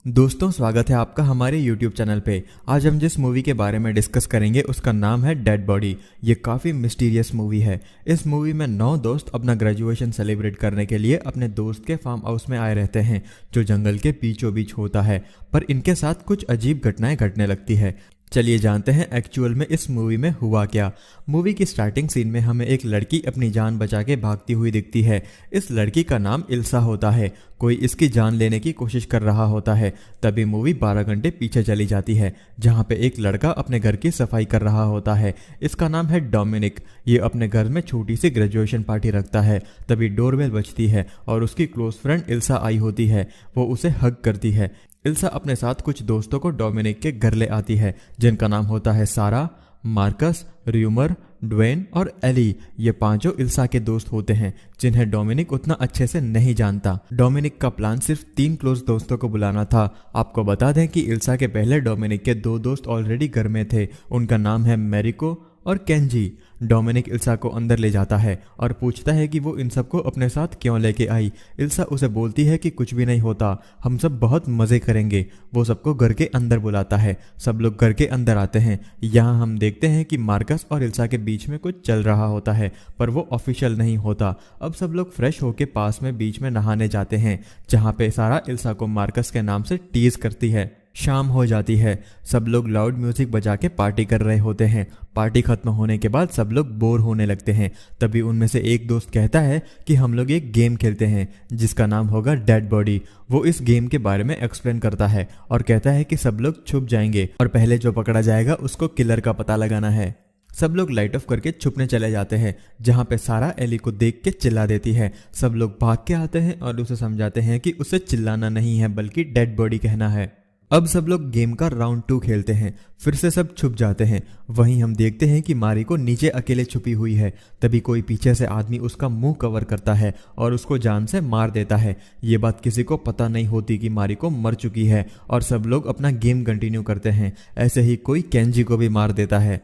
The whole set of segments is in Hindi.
दोस्तों, स्वागत है आपका हमारे YouTube चैनल पे। आज हम जिस मूवी के बारे में डिस्कस करेंगे उसका नाम है डेड बॉडी। ये काफ़ी मिस्टीरियस मूवी है। इस मूवी में 9 दोस्त अपना ग्रेजुएशन सेलिब्रेट करने के लिए अपने दोस्त के फार्म हाउस में आए रहते हैं, जो जंगल के बीचों बीच होता है। पर इनके साथ कुछ अजीब घटनाएं घटने लगती है। चलिए जानते हैं एक्चुअल में इस मूवी में हुआ क्या। मूवी की स्टार्टिंग सीन में हमें एक लड़की अपनी जान बचा के भागती हुई दिखती है। इस लड़की का नाम इल्सा होता है। कोई इसकी जान लेने की कोशिश कर रहा होता है। तभी मूवी 12 घंटे पीछे चली जाती है, जहाँ पे एक लड़का अपने घर की सफाई कर रहा होता है। इसका नाम है डोमिनिक। ये अपने घर में छोटी सी ग्रेजुएशन पार्टी रखता है। तभी डोरबेल बजती है और उसकी क्लोज फ्रेंड इल्सा आई होती है। वो उसे हग करती है। इल्सा अपने साथ कुछ दोस्तों को डोमिनिक के घर ले आती है, जिनका नाम होता है सारा, मार्कस, र्यूमर, ड्वेन और एली। ये पांचों इल्सा के दोस्त होते हैं, जिन्हें डोमिनिक उतना अच्छे से नहीं जानता। डोमिनिक का प्लान सिर्फ 3 क्लोज दोस्तों को बुलाना था। आपको बता दें कि इल्सा के पहले डोमिनिक के 2 दोस्त ऑलरेडी घर में थे। उनका नाम है मेरिको और केंजी। डोमिनिक इल्सा को अंदर ले जाता है और पूछता है कि वो इन सबको अपने साथ क्यों लेके आई। इल्सा उसे बोलती है कि कुछ भी नहीं होता, हम सब बहुत मज़े करेंगे। वो सबको घर के अंदर बुलाता है। सब लोग घर के अंदर आते हैं। यहाँ हम देखते हैं कि मार्कस और इल्सा के बीच में कुछ चल रहा होता है, पर वो ऑफिशियल नहीं होता। अब सब लोग फ्रेश होके पास में बीच में नहाने जाते हैं, जहाँ पे सारा इल्सा को मार्कस के नाम से टीज करती है। शाम हो जाती है। सब लोग लाउड म्यूजिक बजा के पार्टी कर रहे होते हैं। पार्टी खत्म होने के बाद सब लोग बोर होने लगते हैं। तभी उनमें से एक दोस्त कहता है कि हम लोग एक गेम खेलते हैं, जिसका नाम होगा डेड बॉडी। वो इस गेम के बारे में एक्सप्लेन करता है और कहता है कि सब लोग छुप जाएंगे और पहले जो पकड़ा जाएगा उसको किलर का पता लगाना है। सब लोग लाइट ऑफ करके छुपने चले जाते हैं, जहाँ पे सारा एली को देख के चिल्ला देती है। सब लोग भाग के आते हैं और उसे समझाते हैं कि उसे चिल्लाना नहीं है, बल्कि डेड बॉडी कहना है। अब सब लोग गेम का राउंड 2 खेलते हैं। फिर से सब छुप जाते हैं। वहीं हम देखते हैं कि मारी को नीचे अकेले छुपी हुई है। तभी कोई पीछे से आदमी उसका मुंह कवर करता है और उसको जान से मार देता है। ये बात किसी को पता नहीं होती कि मारी को मर चुकी है और सब लोग अपना गेम कंटिन्यू करते हैं। ऐसे ही कोई केंजी को भी मार देता है।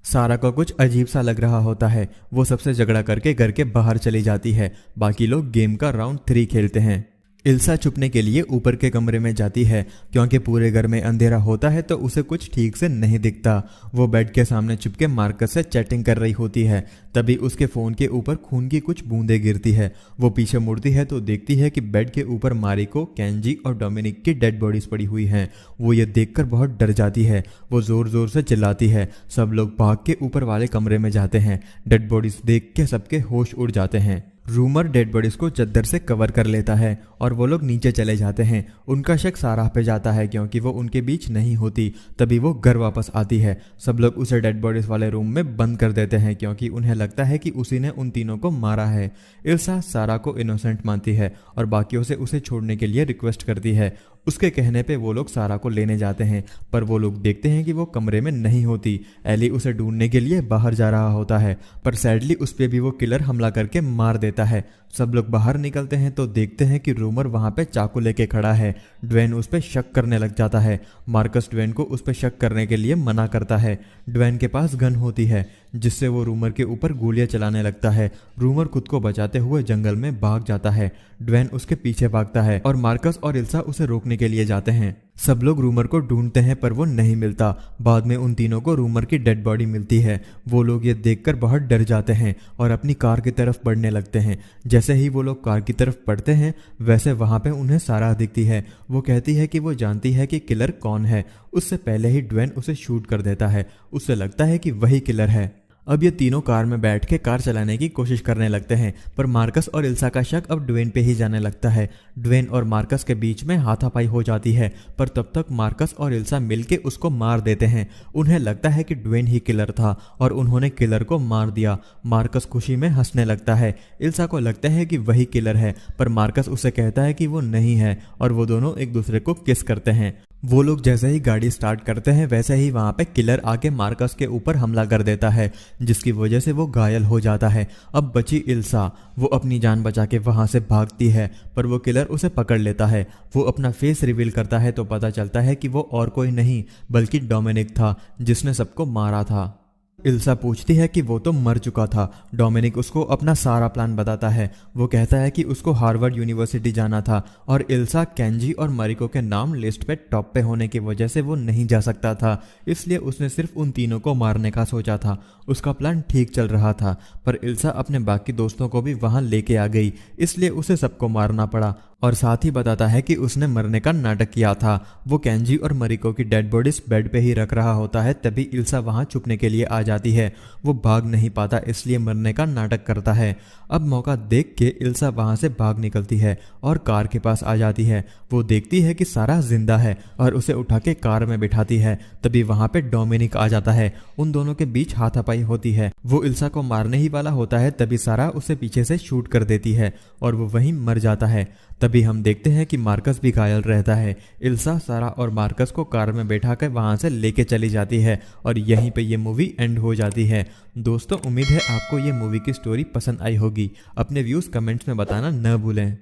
सारा को कुछ अजीब सा लग रहा होता है। वो सबसे झगड़ा करके घर के बाहर चली जाती है। बाकी लोग गेम का राउंड 3 खेलते हैं। इल्सा छुपने के लिए ऊपर के कमरे में जाती है, क्योंकि पूरे घर में अंधेरा होता है तो उसे कुछ ठीक से नहीं दिखता। वो बेड के सामने छुपके मार्कस से चैटिंग कर रही होती है। तभी उसके फ़ोन के ऊपर खून की कुछ बूंदें गिरती है। वो पीछे मुड़ती है तो देखती है कि बेड के ऊपर मारिको, केंजी और डोमिनिक की डेड बॉडीज पड़ी हुई हैं। वो ये देखकर बहुत डर जाती है। वो ज़ोर ज़ोर से चिल्लाती है। सब लोग भाग के ऊपर वाले कमरे में जाते हैं। डेड बॉडीज देख के सबके होश उड़ जाते हैं। रूमर डेड बॉडीज को चद्दर से कवर कर लेता है और वो लोग नीचे चले जाते हैं। उनका शक सारा पे जाता है, क्योंकि वो उनके बीच नहीं होती। तभी वो घर वापस आती है। सब लोग उसे डेड बॉडीज वाले रूम में बंद कर देते हैं, क्योंकि उन्हें लगता है कि उसी ने उन तीनों को मारा है। इल्सा सारा को इनोसेंट मानती है और बाकियों से उसे छोड़ने के लिए रिक्वेस्ट करती है। उसके कहने पे वो लोग सारा को लेने जाते हैं, पर वो लोग देखते हैं कि वो कमरे में नहीं होती। एली उसे ढूंढने के लिए बाहर जा रहा होता है, पर सैडली उस पे भी वो किलर हमला करके मार देता है। सब लोग बाहर निकलते हैं तो देखते हैं कि रूमर वहां पे चाकू लेके खड़ा है। ड्वेन उस पे शक करने लग जाता है। मार्कस ड्वेन को उस पे शक करने के लिए मना करता है। ड्वेन के पास गन होती है, जिससे वो रूमर के ऊपर गोलियां चलाने लगता है। रूमर खुद को बचाते हुए जंगल में भाग जाता है। ड्वेन उसके पीछे भागता है और मार्कस और इल्सा उसे रोकने के लिए जाते हैं। सब लोग रूमर को ढूंढते हैं, पर वो नहीं मिलता। बाद में उन तीनों को रूमर की डेड बॉडी मिलती है। वो लोग ये देखकर बहुत डर जाते हैं और अपनी कार की तरफ बढ़ने लगते हैं। जैसे ही वो लोग कार की तरफ बढ़ते हैं, वैसे वहां पे उन्हें सारा दिखती है। वो कहती है कि वो जानती है कि किलर कौन है। उससे पहले ही ड्वेन उसे शूट कर देता है। उससे लगता है कि वही किलर है। अब ये तीनों कार में बैठ के कार चलाने की कोशिश करने लगते हैं, पर मार्कस और इल्सा का शक अब ड्वेन पे ही जाने लगता है। ड्वेन और मार्कस के बीच में हाथापाई हो जाती है, पर तब तक मार्कस और इल्सा मिलके उसको मार देते हैं। उन्हें लगता है कि ड्वेन ही किलर था और उन्होंने किलर को मार दिया। मार्कस खुशी में हंसने लगता है। इल्सा को लगता है कि वही किलर है, पर मार्कस उसे कहता है कि वो नहीं है और वो दोनों एक दूसरे को किस करते हैं। वो लोग जैसे ही गाड़ी स्टार्ट करते हैं, वैसे ही वहां पे किलर आके मार्कस के ऊपर हमला कर देता है, जिसकी वजह से वो घायल हो जाता है। अब बची इल्सा। वो अपनी जान बचा के वहां से भागती है, पर वो किलर उसे पकड़ लेता है। वो अपना फेस रिवील करता है तो पता चलता है कि वो और कोई नहीं बल्कि डोमिनिक था, जिसने सबको मारा था। इल्सा पूछती है कि वो तो मर चुका था। डोमिनिक उसको अपना सारा प्लान बताता है। वो कहता है कि उसको हार्वर्ड यूनिवर्सिटी जाना था और इल्सा, केंजी और मारिको के नाम लिस्ट पे टॉप पे होने की वजह से वो नहीं जा सकता था, इसलिए उसने सिर्फ उन तीनों को मारने का सोचा था। उसका प्लान ठीक चल रहा था, पर इल्सा अपने बाकी दोस्तों को भी वहां लेके आ गई, इसलिए उसे सबको मारना पड़ा। और साथ ही बताता है कि उसने मरने का नाटक किया था। वो केंजी और मारिको की डेड बॉडीज बेड पे ही रख रहा होता है, तभी इल्सा वहां छुपने के लिए आ जाती है। वो भाग नहीं पाता, इसलिए मरने का नाटक करता है। अब मौका देख के इल्सा वहां से भाग निकलती है और कार के पास आ जाती है। वो देखती है कि सारा जिंदा है और उसे उठा के कार में बिठाती है। तभी वहां पे डोमिनिक आ जाता है। उन दोनों के बीच हाथापाई होती है। वो इल्सा को मारने ही वाला होता है, तभी सारा उसे पीछे से शूट कर देती है और वो वहीं मर जाता है। तभी हम देखते हैं कि मार्कस भी घायल रहता है। इल्सा, सारा और मार्कस को कार में बैठा कर वहां से लेके चली जाती है और यहीं पे ये मूवी एंड हो जाती है। दोस्तों, उम्मीद है आपको ये मूवी की स्टोरी पसंद आई होगी। अपने व्यूज कमेंट्स में बताना न भूलें।